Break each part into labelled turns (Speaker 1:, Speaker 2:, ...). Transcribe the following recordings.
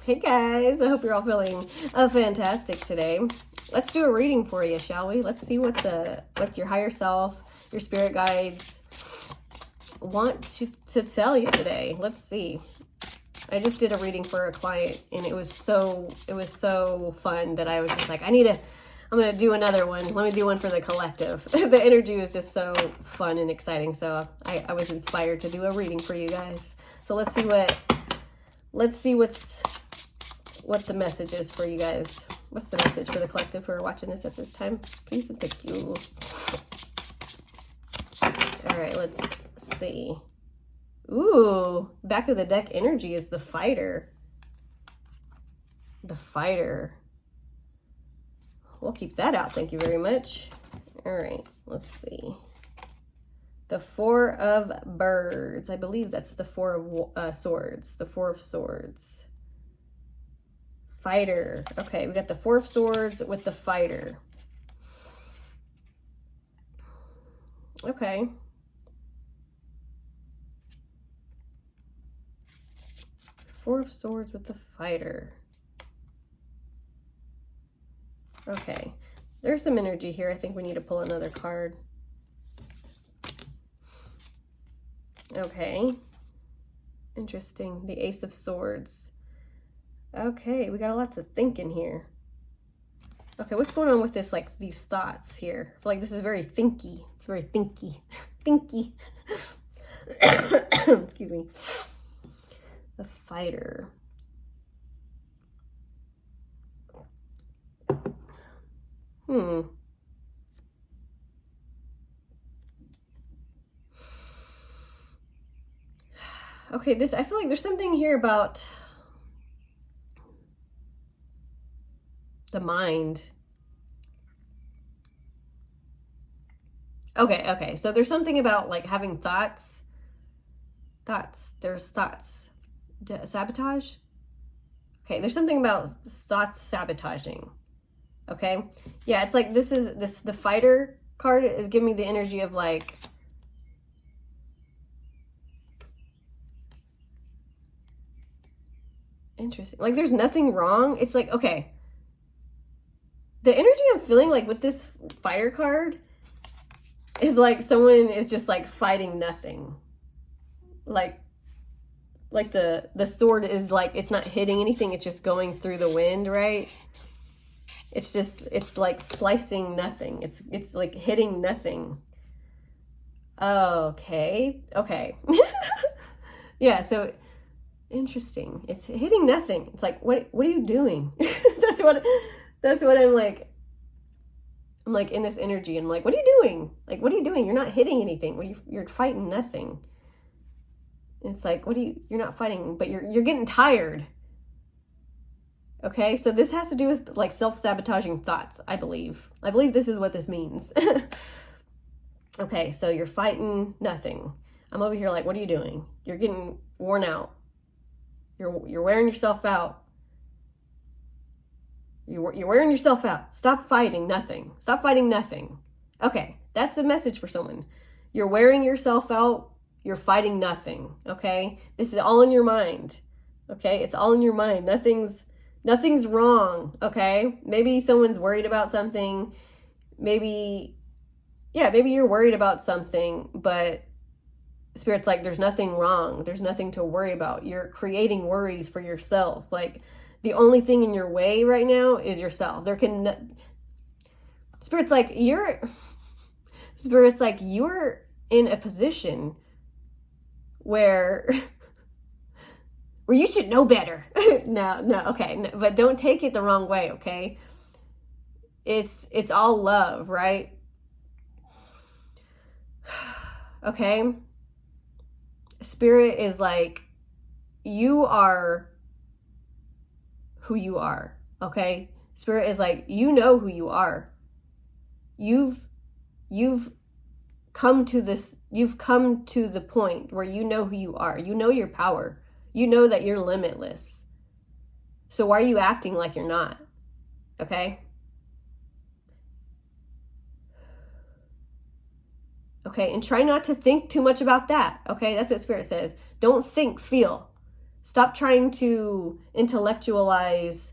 Speaker 1: Hey guys, I hope you're all feeling fantastic today. Let's do a reading for you, shall we? Let's see what your higher self, your spirit guides want to tell you today. Let's see. I just did a reading for a client and it was so fun that I was just like, I'm going to do another one. Let me do one for the collective. The energy was just so fun and exciting. So I was inspired to do a reading for you guys. So let's see what the message is for you guys. What's the message for the collective who are watching this at this time? Please and thank you. All right, let's see. Ooh, back of the deck energy is the fighter. The fighter. We'll keep that out. Thank you very much. All right, let's see. The Four of Birds. I believe that's the Four of Swords. The Four of Swords. Fighter. Okay, we got the Four of Swords with the fighter. Okay. Four of Swords with the fighter. Okay. There's some energy here. I think we need to pull another card. Okay. Interesting. The Ace of Swords. Okay, we got a lot to think in here. Okay, what's going on with this, like, these thoughts here? I feel like this is very thinky. It's very thinky. Thinky. Excuse me. The fighter. Okay, I feel like there's something here about the mind. Okay, so there's something about, like, having thoughts. There's thoughts. Sabotage? Okay, there's something about thoughts sabotaging. Okay? Yeah, it's like the fighter card is giving me the energy of, like, interesting. Like, there's nothing wrong. It's like, okay. The energy I'm feeling, like, with this fighter card is like someone is just, like, fighting nothing. Like the sword is, like, it's not hitting anything. It's just going through the wind, right? It's like slicing nothing. It's like hitting nothing. Okay. Yeah, so interesting. It's hitting nothing. It's like, what are you doing? That's what I'm like in this energy. I'm like, what are you doing? Like, what are you doing? You're not hitting anything. You're fighting nothing. It's like, you're not fighting, but you're getting tired. Okay, so this has to do with, like, self-sabotaging thoughts, I believe. I believe this is what this means. Okay, so you're fighting nothing. I'm over here like, what are you doing? You're getting worn out. You're wearing yourself out. You're wearing yourself out. Stop fighting nothing. Stop fighting nothing. Okay, that's the message for someone. You're wearing yourself out. You're fighting nothing. Okay, this is all in your mind. Okay, it's all in your mind. Nothing's wrong. Okay, maybe someone's worried about something. Maybe you're worried about something, but Spirit's like, there's nothing wrong. There's nothing to worry about. You're creating worries for yourself. Like, the only thing in your way right now is yourself. Spirit's like, you're in a position where you should know better. No, okay. No, but don't take it the wrong way, okay? It's all love, right? Okay? Spirit is like, you are who you are, okay? Spirit is like, you know who you are. You've come to the point where you know who you are. You know your power. You know that you're limitless. So why are you acting like you're not? Okay? Okay, and try not to think too much about that. Okay, that's what Spirit says. Don't think, feel. Stop trying to intellectualize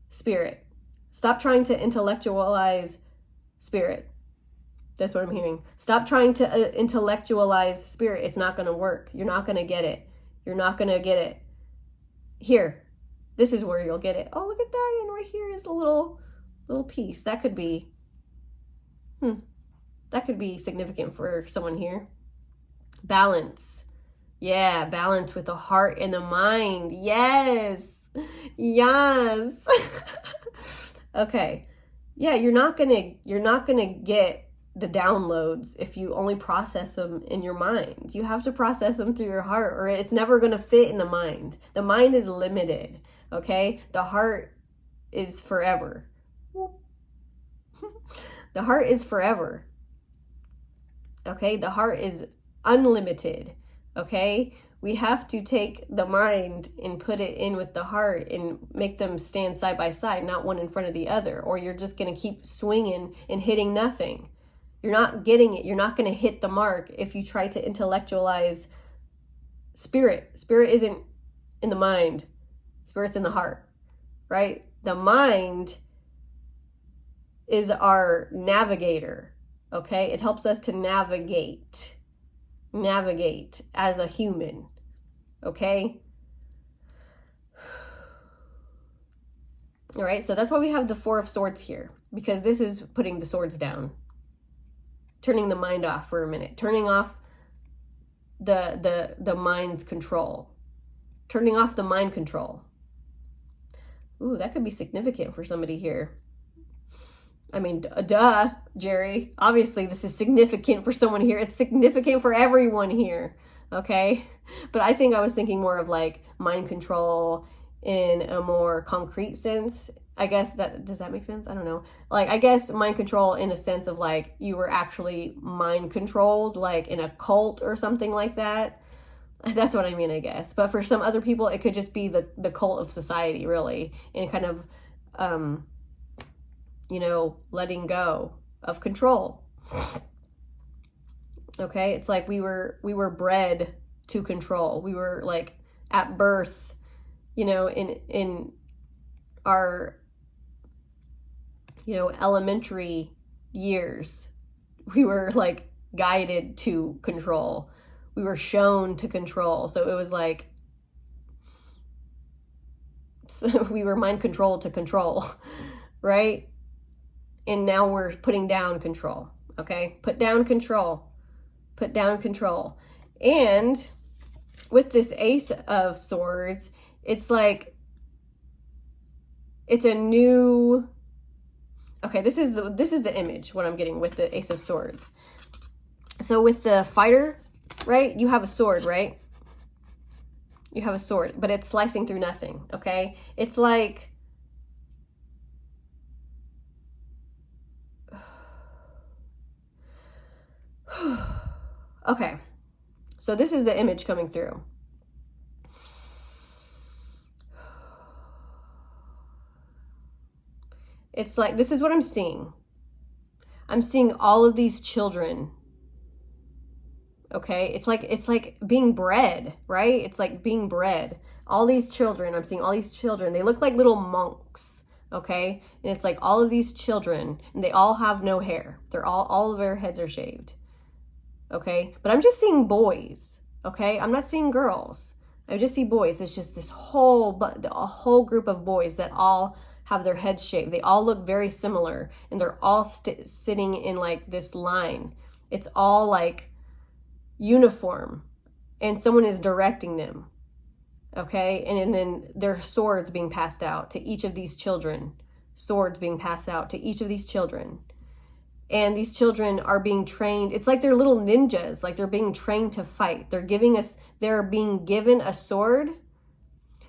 Speaker 1: spirit. Stop trying to intellectualize spirit. That's what I'm hearing. Stop trying to intellectualize spirit. It's not going to work. You're not going to get it. You're not going to get it. Here, this is where you'll get it. Oh, look at that. And right here is a little piece. That could be, that could be significant for someone here. Balance. Yeah, balance with the heart and the mind. Yes. Yes. Okay. Yeah, you're not going to get the downloads if you only process them in your mind. You have to process them through your heart, or it's never going to fit in the mind. The mind is limited, okay? The heart is forever. The heart is forever. Okay? The heart is unlimited. Okay? We have to take the mind and put it in with the heart and make them stand side by side, not one in front of the other, or you're just going to keep swinging and hitting nothing. You're not getting it. You're not going to hit the mark if you try to intellectualize spirit. Spirit isn't in the mind. Spirit's in the heart, right? The mind is our navigator, okay? It helps us to navigate as a human, okay? All right, so that's why we have the Four of Swords here, because this is putting the swords down. Turning the mind off for a minute, turning off the mind's control, turning off the mind control. Ooh, that could be significant for somebody here. I mean, duh, Jerry. Obviously, this is significant for someone here. It's significant for everyone here, okay? But I think I was thinking more of like mind control in a more concrete sense. I guess does that make sense? I don't know. Like, I guess mind control in a sense of like you were actually mind controlled, like in a cult or something like that. That's what I mean, I guess. But for some other people, it could just be the cult of society, really, and kind of, letting go of control. Okay, it's like we were bred to control. We were like at birth, in our elementary years, we were like guided to control. We were shown to control. So it was like, we were mind controlled to control, right? And now we're putting down control, okay? Put down control. Put down control. And with this Ace of Swords, it's like, it's a new... Okay, this is the image, what I'm getting with the Ace of Swords. So with the fighter, right, you have a sword, right? You have a sword, but it's slicing through nothing, okay? It's like... Okay, so this is the image coming through. It's like, this is what I'm seeing. I'm seeing all of these children. Okay, it's like being bred, right? It's like being bred. All these children, I'm seeing all these children. They look like little monks, okay? And it's like all of these children, and they all have no hair. They're all of their heads are shaved. Okay, but I'm just seeing boys, okay? I'm not seeing girls. I just see boys. It's just a whole group of boys that all have their heads shaved. They all look very similar, and they're all sitting in like this line. It's all like uniform, and someone is directing them, okay? And then there are swords being passed out to each of these children. Swords being passed out to each of these children. And these children are being trained. It's like they're little ninjas, like they're being trained to fight. They're being given a sword.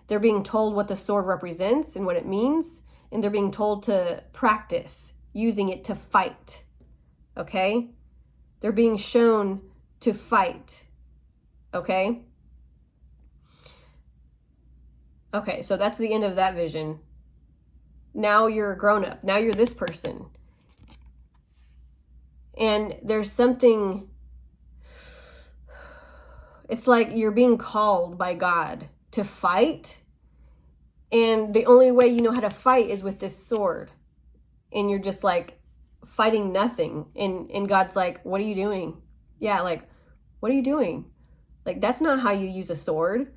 Speaker 1: They're being told what the sword represents and what it means. And they're being told to practice using it to fight. Okay? They're being shown to fight. Okay? Okay, so that's the end of that vision. Now you're a grown-up. Now you're this person. And there's something, it's like you're being called by God to fight. And the only way you know how to fight is with this sword. And you're just like fighting nothing. And God's like, what are you doing? Yeah, like, what are you doing? Like, that's not how you use a sword,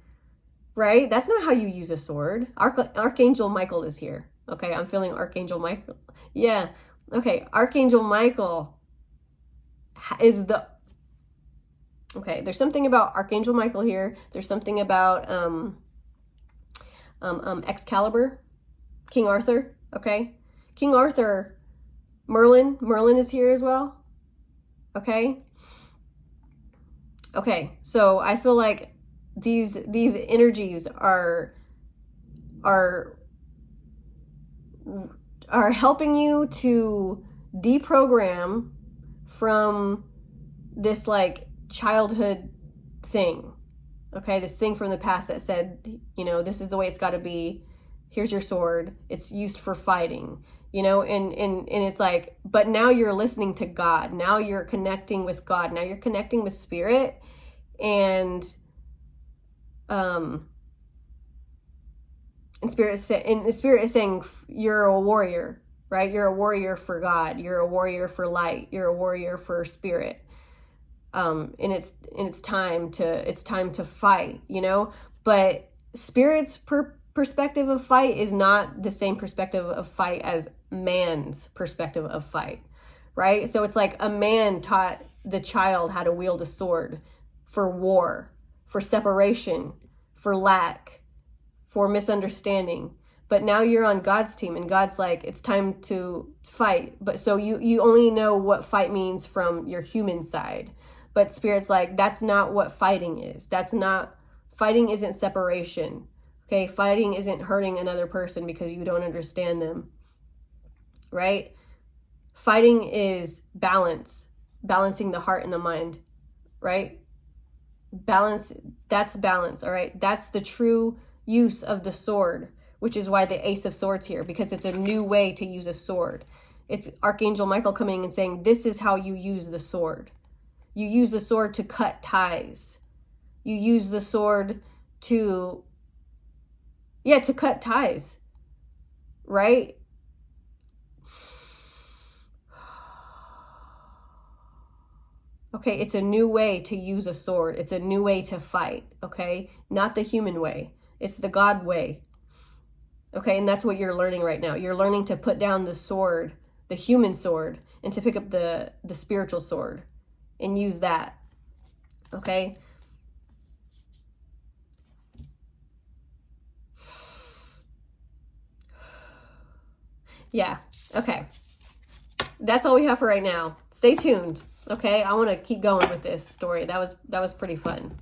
Speaker 1: right? That's not how you use a sword. Archangel Michael is here. Okay, I'm feeling Archangel Michael. Yeah, okay, Archangel Michael is the... Okay, there's something about Archangel Michael here. There's something about Excalibur, King Arthur, okay? King Arthur, Merlin is here as well, okay? Okay, so I feel like these energies are helping you to deprogram from this like childhood thing, okay? This thing from the past that said, you know, this is the way it's got to be. Here's your sword. It's used for fighting, you know, and it's like, but now you're listening to God. Now you're connecting with God. Now you're connecting with spirit, and spirit is saying you're a warrior, right? You're a warrior for God. You're a warrior for light. You're a warrior for spirit. And it's time to fight, you know, but spirit's perspective of fight is not the same perspective of fight as man's perspective of fight, right? So it's like a man taught the child how to wield a sword for war, for separation, for lack, for misunderstanding. But now you're on God's team, and God's like, it's time to fight. But so you only know what fight means from your human side. But spirit's like, that's not what fighting is. Fighting isn't separation. Okay, fighting isn't hurting another person because you don't understand them, right? Fighting is balancing the heart and the mind, right? That's balance, all right? That's the true use of the sword, which is why the Ace of Swords here, because it's a new way to use a sword. It's Archangel Michael coming and saying, this is how you use the sword. You use the sword to cut ties. You use the sword to cut ties, right? Okay, it's a new way to use a sword. It's a new way to fight, okay? Not the human way. It's the God way. Okay, and that's what you're learning right now. You're learning to put down the sword, the human sword, and to pick up the spiritual sword and use that, okay? Yeah, okay. That's all we have for right now. Stay tuned, okay? I want to keep going with this story. That was pretty fun.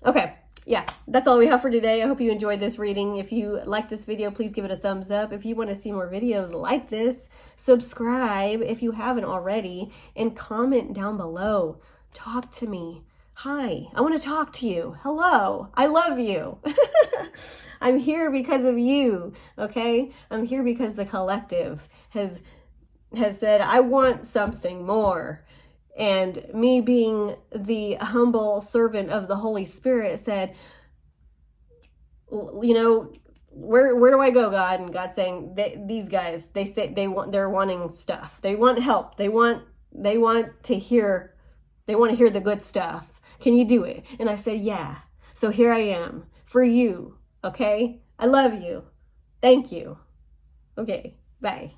Speaker 1: Okay, yeah, that's all we have for today. I hope you enjoyed this reading. If you like this video, please give it a thumbs up. If you want to see more videos like this, subscribe if you haven't already, and comment down below. Talk to me. Hi, I want to talk to you. Hello, I love you. I'm here because of you, okay? I'm here because the collective has said, I want something more. And me being the humble servant of the Holy Spirit said, you know, where do I go, God? And God's saying, these guys, they're wanting stuff. They want help. They want to hear the good stuff. Can you do it? And I said, yeah. So here I am for you. Okay. I love you. Thank you. Okay. Bye.